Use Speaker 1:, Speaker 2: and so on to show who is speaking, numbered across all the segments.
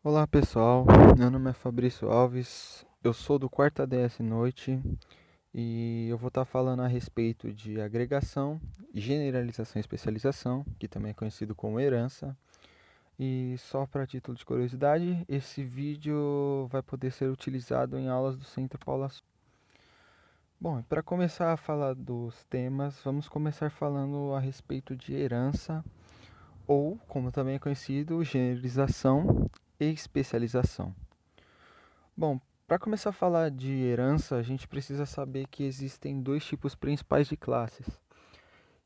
Speaker 1: Olá pessoal, meu nome é Fabrício Alves, eu sou do quarto ADS Noite e eu vou estar falando a respeito de agregação, generalização e especialização, que também é conhecido como herança. E só para título de curiosidade, esse vídeo vai poder ser utilizado em aulas do Centro Paula. Bom, para começar a falar dos temas, vamos começar falando a respeito de herança, ou, como também é conhecido, generalização e especialização. Bom, para começar a falar de herança, a gente precisa saber que existem dois tipos principais de classes,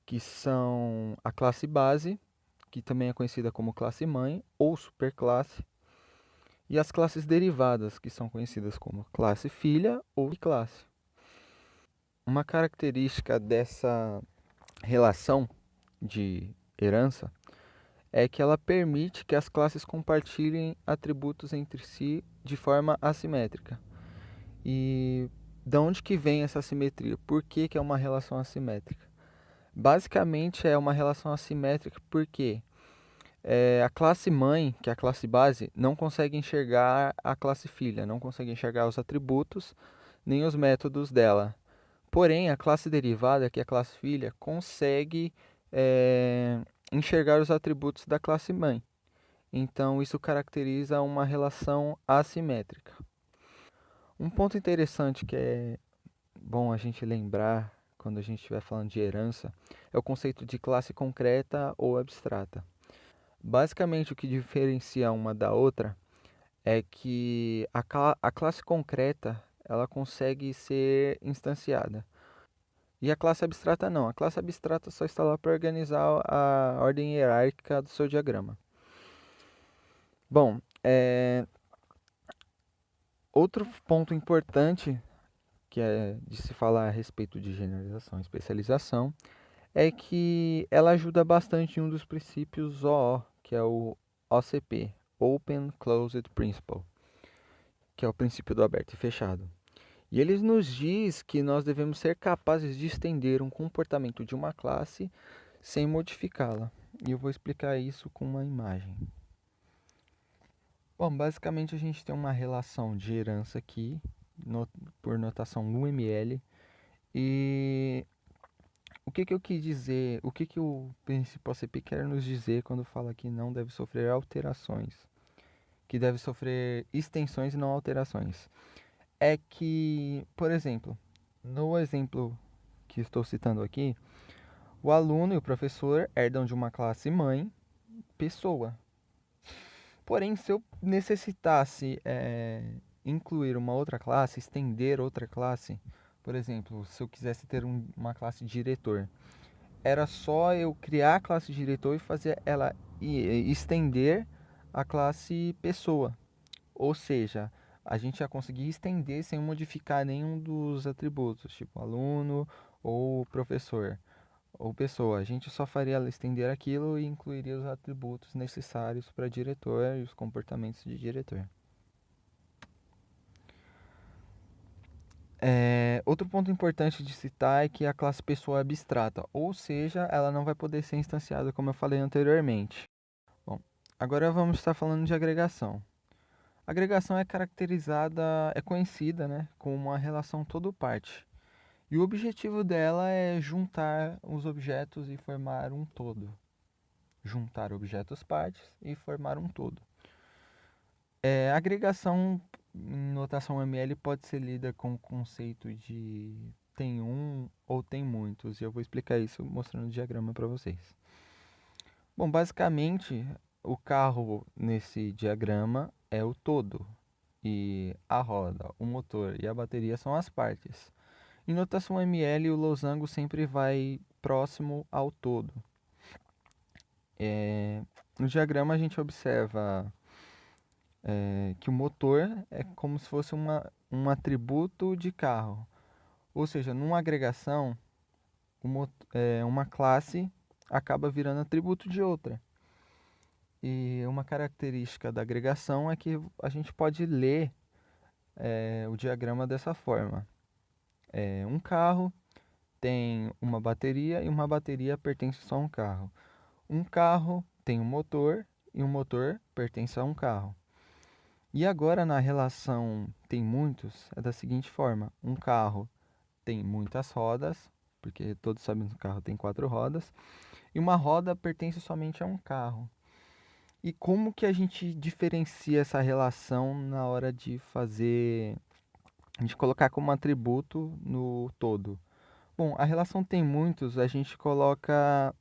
Speaker 1: que são a classe base, que também é conhecida como classe mãe ou superclasse, e as classes derivadas, que são conhecidas como classe filha ou classe. Uma característica dessa relação de herança é que ela permite que as classes compartilhem atributos entre si de forma assimétrica. E de onde que vem essa assimetria? Por que que é uma relação assimétrica? Basicamente é uma relação assimétrica porque a classe mãe, que é a classe base, não consegue enxergar a classe filha, não consegue enxergar os atributos nem os métodos dela. Porém, a classe derivada, que é a classe filha, consegue enxergar os atributos da classe mãe. Então, isso caracteriza uma relação assimétrica. Um ponto interessante que é bom a gente lembrar quando a gente estiver falando de herança é o conceito de classe concreta ou abstrata. Basicamente, o que diferencia uma da outra é que a classe concreta ela consegue ser instanciada e a classe abstrata não. A classe abstrata só está lá para organizar a ordem hierárquica do seu diagrama. Bom, outro ponto importante que é de se falar a respeito de generalização e especialização é que ela ajuda bastante em um dos princípios OO, que é o OCP, Open Closed Principle, que é o princípio do aberto e fechado. E ele nos diz que nós devemos ser capazes de estender um comportamento de uma classe sem modificá-la. E eu vou explicar isso com uma imagem. Bom, basicamente a gente tem uma relação de herança aqui, por notação UML, e o que eu quis dizer, o que o princípio OCP quer nos dizer quando fala que não deve sofrer alterações, que deve sofrer extensões e não alterações? É que, por exemplo, no exemplo que estou citando aqui, o aluno e o professor herdam de uma classe mãe, pessoa. Porém, se eu necessitasse incluir uma outra classe, estender outra classe, por exemplo, se eu quisesse ter uma classe diretor, era só eu criar a classe diretor e fazer ela estender a classe pessoa. Ou seja, a gente já conseguir estender sem modificar nenhum dos atributos, tipo aluno ou professor ou pessoa. A gente só faria ela estender aquilo e incluiria os atributos necessários para diretor e os comportamentos de diretor. Outro ponto importante de citar é que a classe pessoa é abstrata, ou seja, ela não vai poder ser instanciada, como eu falei anteriormente. Bom, agora vamos estar falando de agregação. A agregação é caracterizada, é conhecida, né, como uma relação todo-parte. E o objetivo dela é juntar os objetos e formar um todo. Juntar objetos partes e formar um todo. A agregação em notação ML pode ser lida com o conceito de tem um ou tem muitos, e eu vou explicar isso mostrando o diagrama para vocês. Bom, basicamente, o carro nesse diagrama é o todo, e a roda, o motor e a bateria são as partes. Em notação ML, o losango sempre vai próximo ao todo. No diagrama, a gente observa que o motor é como se fosse um atributo de carro. Ou seja, numa agregação, uma classe acaba virando atributo de outra. E uma característica da agregação é que a gente pode ler o diagrama dessa forma. Um carro tem uma bateria e uma bateria pertence só a um carro. Um carro tem um motor e um motor pertence a um carro. E agora na relação tem muitos, é da seguinte forma: um carro tem muitas rodas, porque todos sabem que um carro tem 4 rodas, e uma roda pertence somente a um carro. E como que a gente diferencia essa relação na hora de fazer, de colocar como atributo no todo? Bom, a relação tem muitos, a gente coloca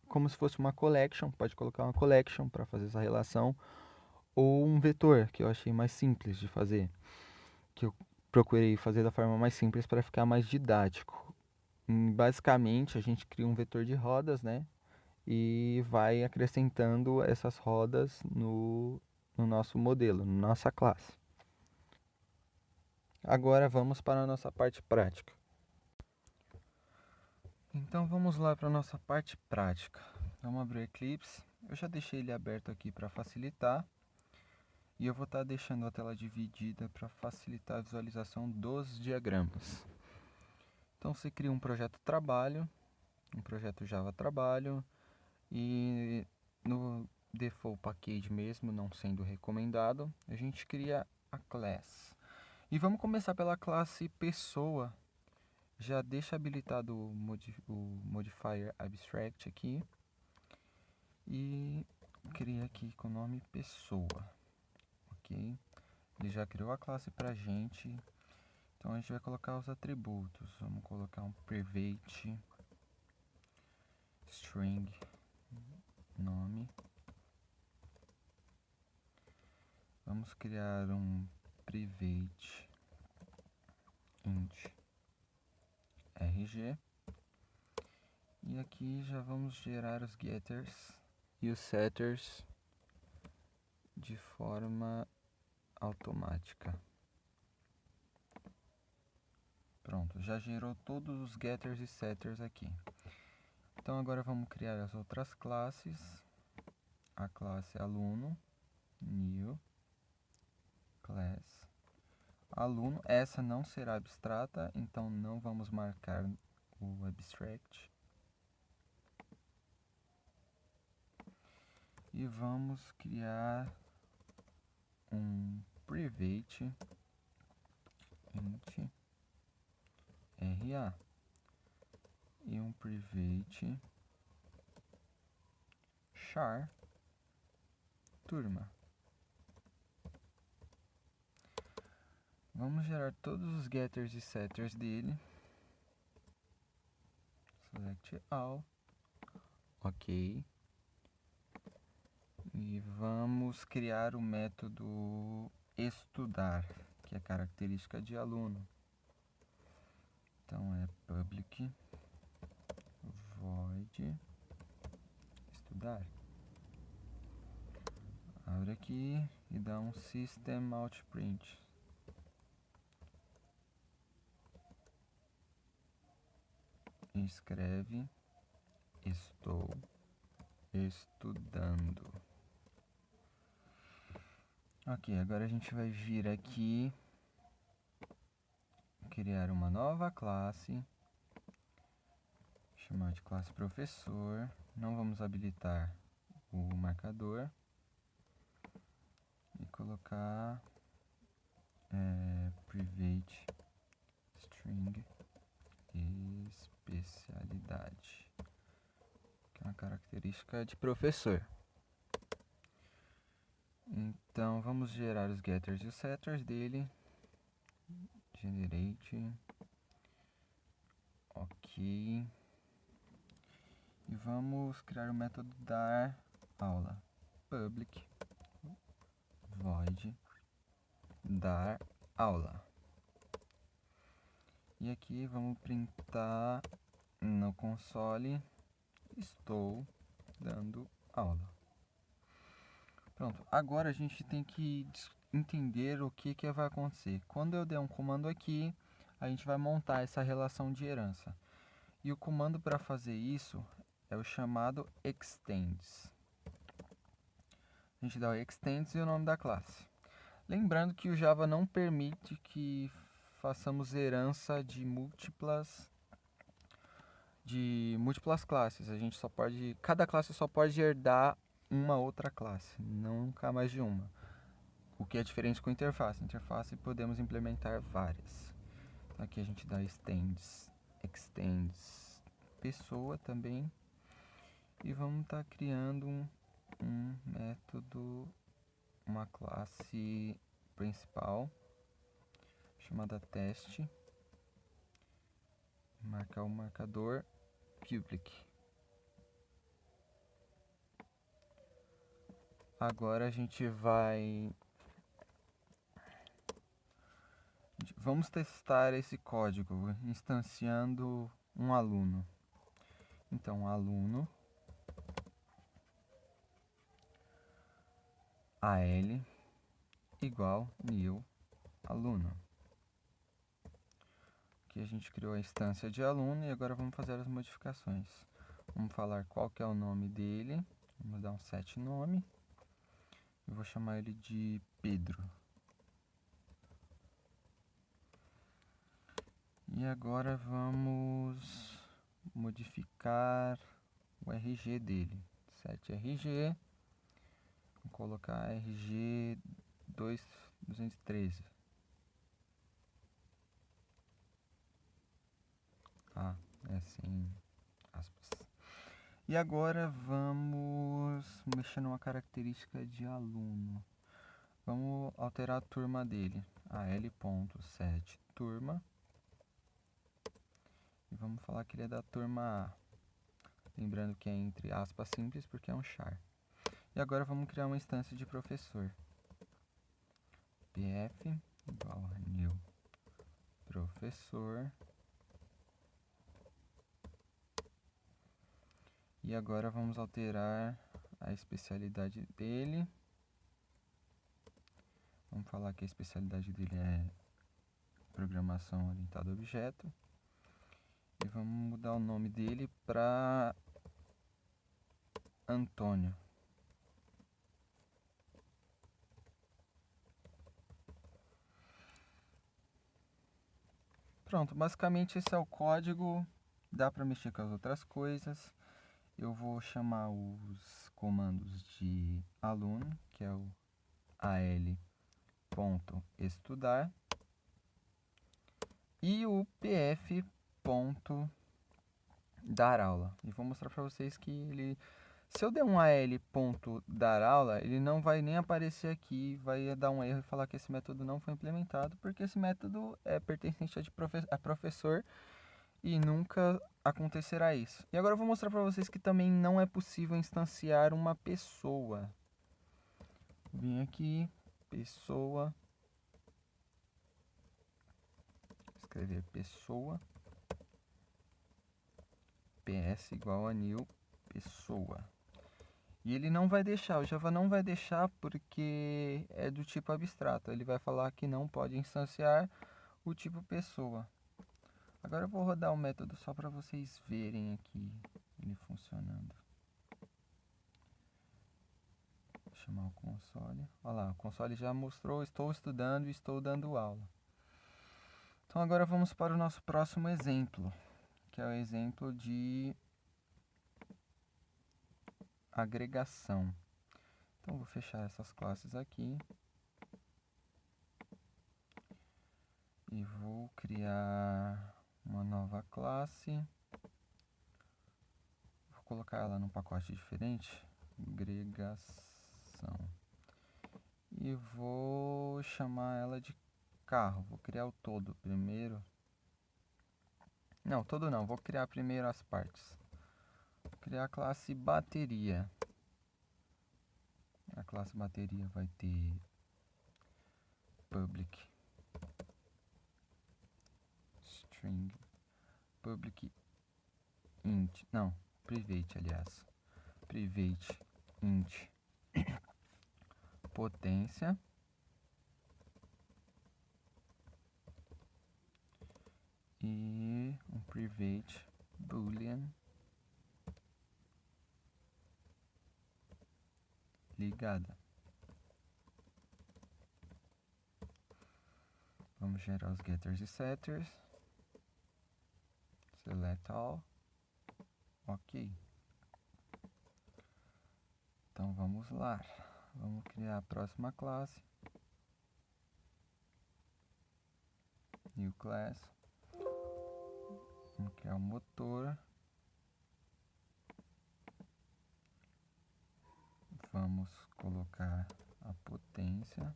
Speaker 1: como se fosse uma collection, pode colocar uma collection para fazer essa relação, ou um vetor, que eu achei mais simples de fazer, que eu procurei fazer da forma mais simples para ficar mais didático. Basicamente, a gente cria um vetor de rodas, né? E vai acrescentando essas rodas no nosso modelo, na nossa classe. Agora vamos para a nossa parte prática. Então vamos lá para a nossa parte prática. Vamos abrir o Eclipse. Eu já deixei ele aberto aqui para facilitar. E eu vou estar deixando a tela dividida para facilitar a visualização dos diagramas. Então você cria um projeto trabalho, um projeto Java trabalho, e no default package mesmo, não sendo recomendado, a gente cria a class. E vamos começar pela classe pessoa. Já deixa habilitado o modifier abstract aqui e cria aqui com o nome pessoa, ok? Ele já criou a classe pra gente, então a gente vai colocar os atributos. Vamos colocar um private string nome. Vamos criar um private int rg. E aqui já vamos gerar os getters e os setters de forma automática. Pronto, já gerou todos os getters e setters aqui. Então agora vamos criar as outras classes. A classe aluno, new, class, aluno. Essa não será abstrata, então não vamos marcar o abstract. E vamos criar um private int ra e um private char turma. Vamos gerar todos os getters e setters dele. Select all. Ok. E vamos criar o método estudar, que é característica de aluno. Então é public void estudar. Abre aqui e dá um system out print. E escreve estou estudando. Ok, agora a gente vai vir aqui, criar uma nova classe, chamar de classe professor. Não vamos habilitar o marcador e colocar private string especialidade, que é uma característica de professor. Então vamos gerar os getters e os setters dele. Generate. Ok. E vamos criar o método dar aula. Public void dar aula. E aqui vamos printar no console estou dando aula. Pronto, agora a gente tem que entender o que vai acontecer. Quando eu der um comando aqui, a gente vai montar essa relação de herança. E o comando para fazer isso é o chamado extends. A gente dá o extends e o nome da classe. Lembrando que o Java não permite que façamos herança de múltiplas classes. A gente só pode, cada classe só pode herdar uma outra classe, nunca mais de uma. O que é diferente com interface. Interface podemos implementar várias. Então, aqui a gente dá extends pessoa também. E vamos estar criando um método, uma classe principal chamada teste. Marcar o marcador public. Agora a gente vamos testar esse código instanciando um aluno. Então, aluno al igual new aluno. Aqui a gente criou a instância de aluno e agora vamos fazer as modificações. Vamos falar qual que é o nome dele. Vamos dar um set nome. Eu vou chamar ele de Pedro. E agora vamos modificar o RG dele. Set RG. Vou colocar RG 213. É sem aspas. E agora vamos mexer numa característica de aluno. Vamos alterar a turma dele. al.set turma. E vamos falar que ele é da turma A. Lembrando que é entre aspas simples porque é um char. E agora vamos criar uma instância de professor. pf igual a new professor. E agora vamos alterar a especialidade dele. Vamos falar que a especialidade dele é programação orientada a objeto. E vamos mudar o nome dele para Antônio. Pronto, basicamente esse é o código. Dá para mexer com as outras coisas. Eu vou chamar os comandos de aluno, que é o al.estudar, e o pf.daraula. E vou mostrar para vocês que ele, se eu der um al.daraula, ele não vai nem aparecer aqui, vai dar um erro e falar que esse método não foi implementado, porque esse método é pertencente a professor e nunca acontecerá isso. E agora eu vou mostrar para vocês que também não é possível instanciar uma pessoa. Vim aqui, pessoa, escrever pessoa, ps igual a new pessoa. E ele não vai deixar, o Java não vai deixar porque é do tipo abstrato. Ele vai falar que não pode instanciar o tipo pessoa. Agora eu vou rodar o método só para vocês verem aqui ele funcionando. Vou chamar o console. Olha lá, o console já mostrou, estou estudando e estou dando aula. Então agora vamos para o nosso próximo exemplo, que é o exemplo de agregação. Então vou fechar essas classes aqui e vou criar uma nova classe. Vou colocar ela num pacote diferente, agregação. E vou chamar ela de carro. Vou criar o todo primeiro. Não, todo não. Vou criar primeiro as partes. Vou criar a classe bateria. A classe bateria vai ter public string, public int, não, private, aliás, private int potência e um private boolean ligada. Vamos gerar os getters e setters. Select all. Ok. Então vamos lá. Vamos criar a próxima classe. new class. Vamos criar o motor. Vamos colocar a potência.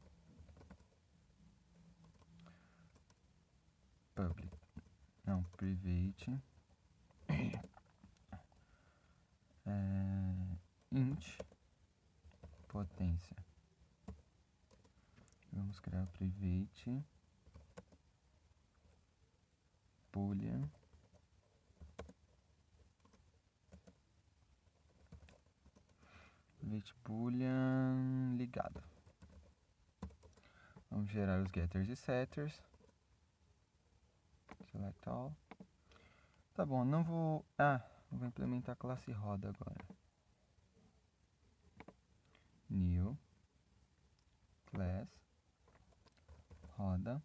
Speaker 1: Public, não, private. Int potência. Vamos criar o private boolean ligado. Vamos gerar os getters e setters. Select all. Tá bom, não vou... vou implementar a classe roda agora. New class roda.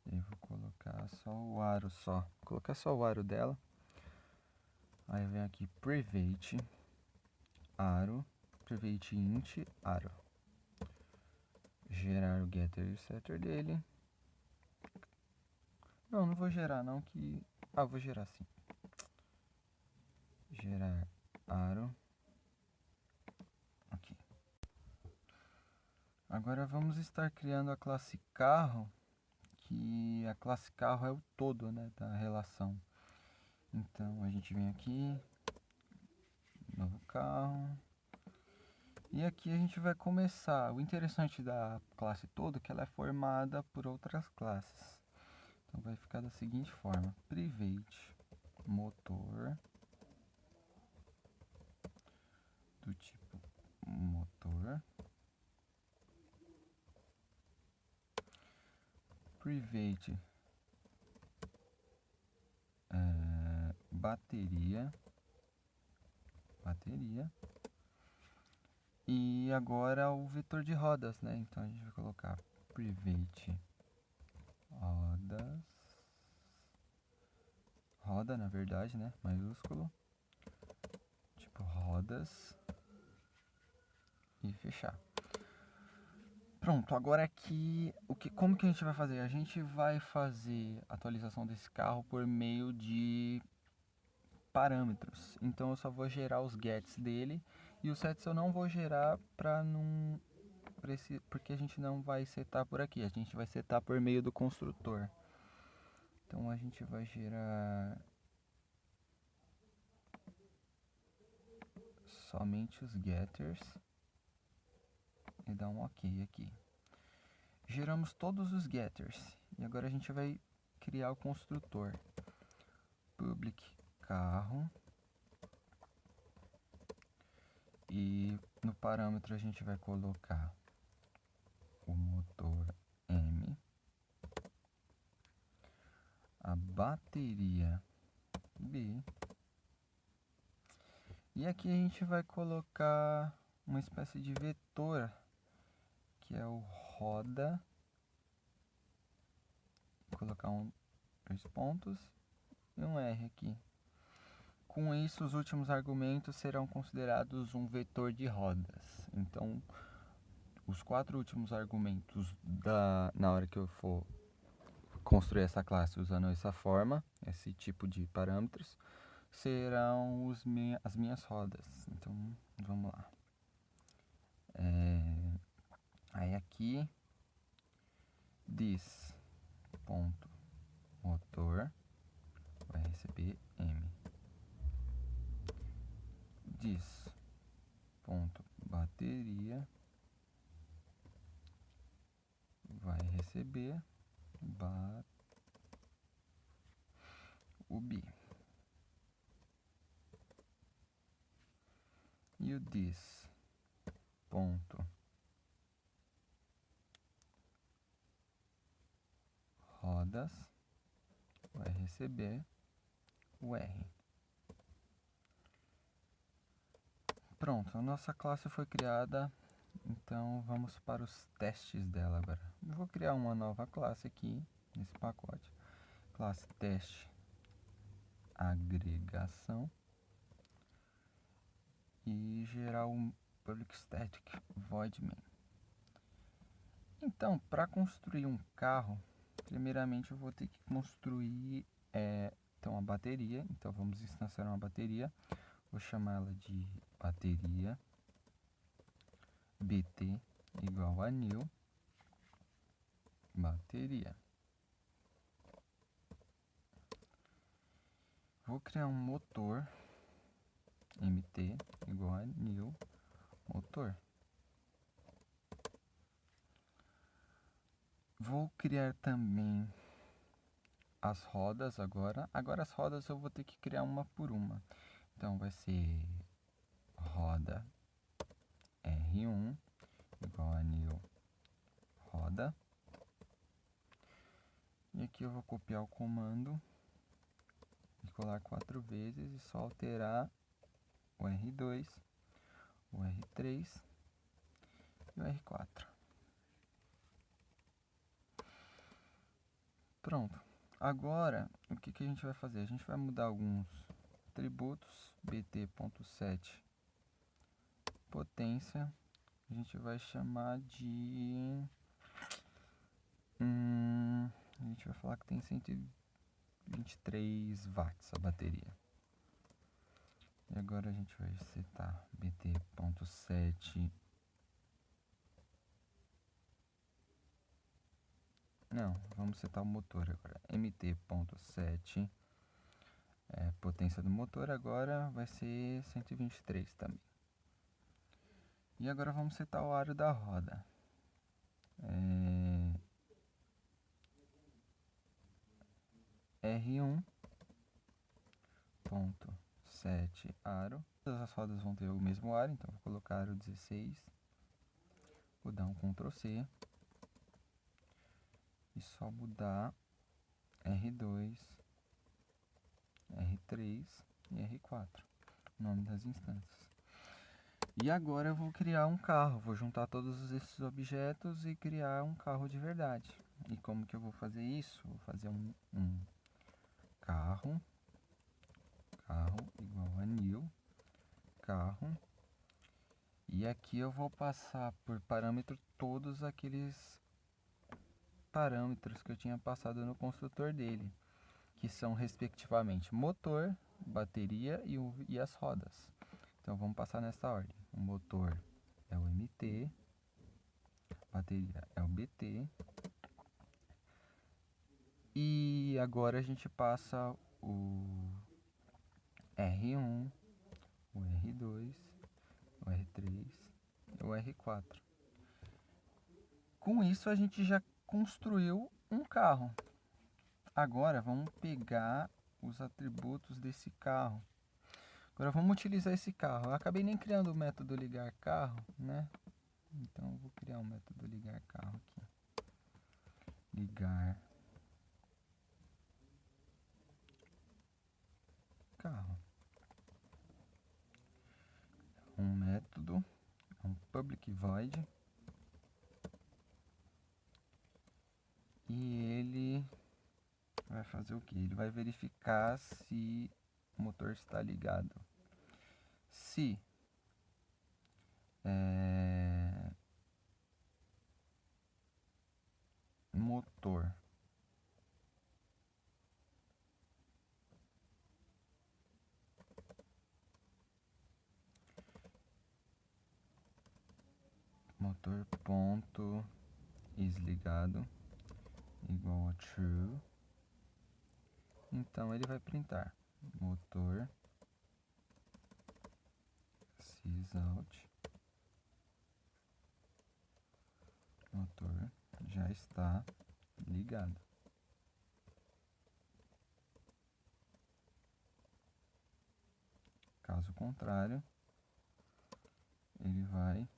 Speaker 1: E vou colocar só o aro só. Vou colocar só o aro dela. Aí vem aqui private aro, private int aro. Gerar o getter e o setter dele. Não vou gerar não que... vou gerar sim. Gerar aro. Aqui. Agora vamos estar criando a classe carro, que a classe carro é o todo, né, da relação. Então a gente vem aqui, novo carro. E aqui a gente vai começar. O interessante da classe todo é que ela é formada por outras classes. Então vai ficar da seguinte forma: private motor do tipo motor, private bateria, e agora o vetor de rodas, né? Então a gente vai colocar private rodas, roda na verdade, né? Maiúsculo, tipo rodas, e fechar. Pronto, agora aqui, como que a gente vai fazer? A gente vai fazer a atualização desse carro por meio de parâmetros. Então eu só vou gerar os gets dele, e os sets eu não vou gerar porque a gente não vai setar por aqui, a gente vai setar por meio do construtor. Então a gente vai gerar somente os getters e dar um ok aqui. Geramos todos os getters e agora a gente vai criar o construtor. Public carro, e no parâmetro a gente vai colocar o motor M, a bateria B, e aqui a gente vai colocar uma espécie de vetor, que é o roda, vou colocar dois pontos e um R aqui. Com isso, os últimos argumentos serão considerados um vetor de rodas. Então, os 4 últimos argumentos na hora que eu for construir essa classe usando essa forma, esse tipo de parâmetros, serão as minhas rodas. Então, vamos lá. Aí aqui, this ponto motor vai receber M. This ponto bateria vai receber o B. E o this ponto rodas vai receber o R. Pronto, a nossa classe foi criada, então vamos para os testes dela agora. Eu vou criar uma nova classe aqui nesse pacote, classe teste agregação, e gerar um public static void main. Então, para construir um carro, Primeiramente eu vou ter que construir então a bateria. Então vamos instanciar uma bateria. Vou chamar ela de bateria BT igual a new bateria. Vou criar um motor MT igual a new motor. Vou criar também as rodas agora. Agora as rodas eu vou ter que criar uma por uma. Então vai ser roda R1 igual a new roda. E aqui eu vou copiar o comando e colar 4 vezes e só alterar o R2, o R3 e o R4. Pronto. Agora, o que a gente vai fazer? A gente vai mudar alguns atributos. bt.set potência. A gente vai chamar de... a gente vai falar que tem 123 watts a bateria. E agora a gente vai setar bt.set. Não, vamos setar o motor agora. mt.set. Potência do motor agora vai ser 123 também. E agora vamos setar o aro da roda. R1.set aro. Todas as rodas vão ter o mesmo aro, então vou colocar aro 16. Vou dar um Ctrl C. E só mudar R2, R3 e R4. O nome das instâncias. E agora eu vou criar um carro. Vou juntar todos esses objetos e criar um carro de verdade. E como que eu vou fazer isso? Vou fazer um carro igual a new carro. E aqui eu vou passar por parâmetro todos aqueles parâmetros que eu tinha passado no construtor dele, que são respectivamente motor, bateria e as rodas. Então vamos passar nessa ordem. O motor é o MT, bateria é o BT. E agora a gente passa o R1, o R2, o R3 e o R4. Com isso a gente já construiu um carro. Agora vamos pegar os atributos desse carro. Agora vamos utilizar esse carro. Eu acabei nem criando o método ligar carro, né? Então eu vou criar o método ligar carro aqui. Ligar carro. Um método, um public void. E ele vai fazer o que? Ele vai verificar se o motor está ligado. Se motor ponto is ligado igual a true, então ele vai printar motor sysout, motor já está ligado. Caso contrário, ele vai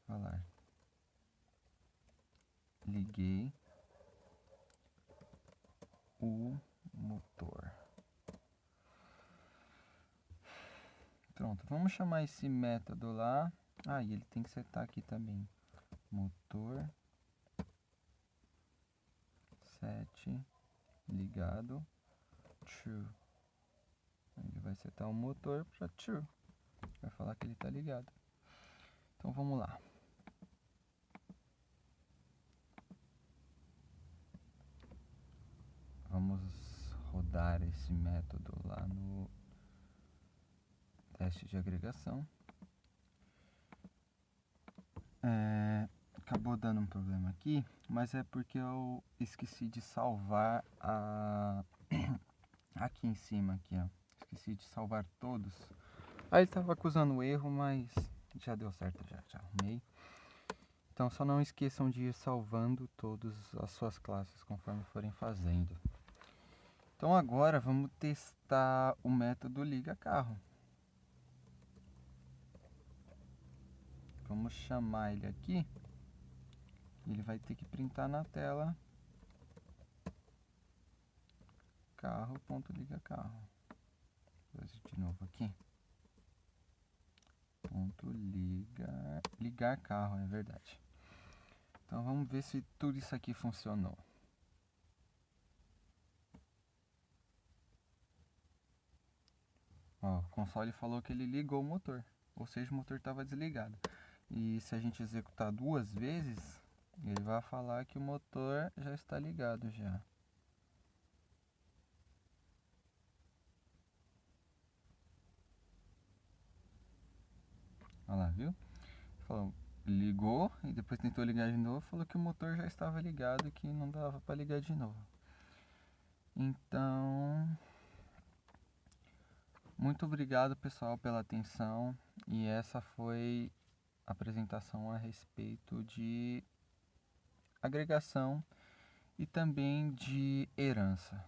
Speaker 1: falar liguei o motor. Pronto, vamos chamar esse método lá. E ele tem que setar aqui também. Motor set ligado true. Ele vai setar o motor para true. Vai falar que ele está ligado. Então vamos lá. Vamos rodar esse método lá no teste de agregação. Acabou dando um problema aqui, mas é porque eu esqueci de salvar aqui em cima, aqui, ó. Esqueci de salvar todos. Aí ele tava acusando erro, mas já deu certo, já arrumei. Então só não esqueçam de ir salvando todas as suas classes conforme forem fazendo. Então agora vamos testar o método liga carro. Vamos chamar ele aqui. Ele vai ter que printar na tela carro.liga carro. Vou fazer de novo aqui. Ligar carro, é verdade. Então vamos ver se tudo isso aqui funcionou. Ó, o console falou que ele ligou o motor, ou seja, o motor estava desligado. E se a gente executar 2 vezes, ele vai falar que o motor já está ligado já. Olha lá, viu? Falou, ligou e depois tentou ligar de novo, falou que o motor já estava ligado e que não dava para ligar de novo. Então, muito obrigado pessoal pela atenção, e essa foi a apresentação a respeito de agregação e também de herança.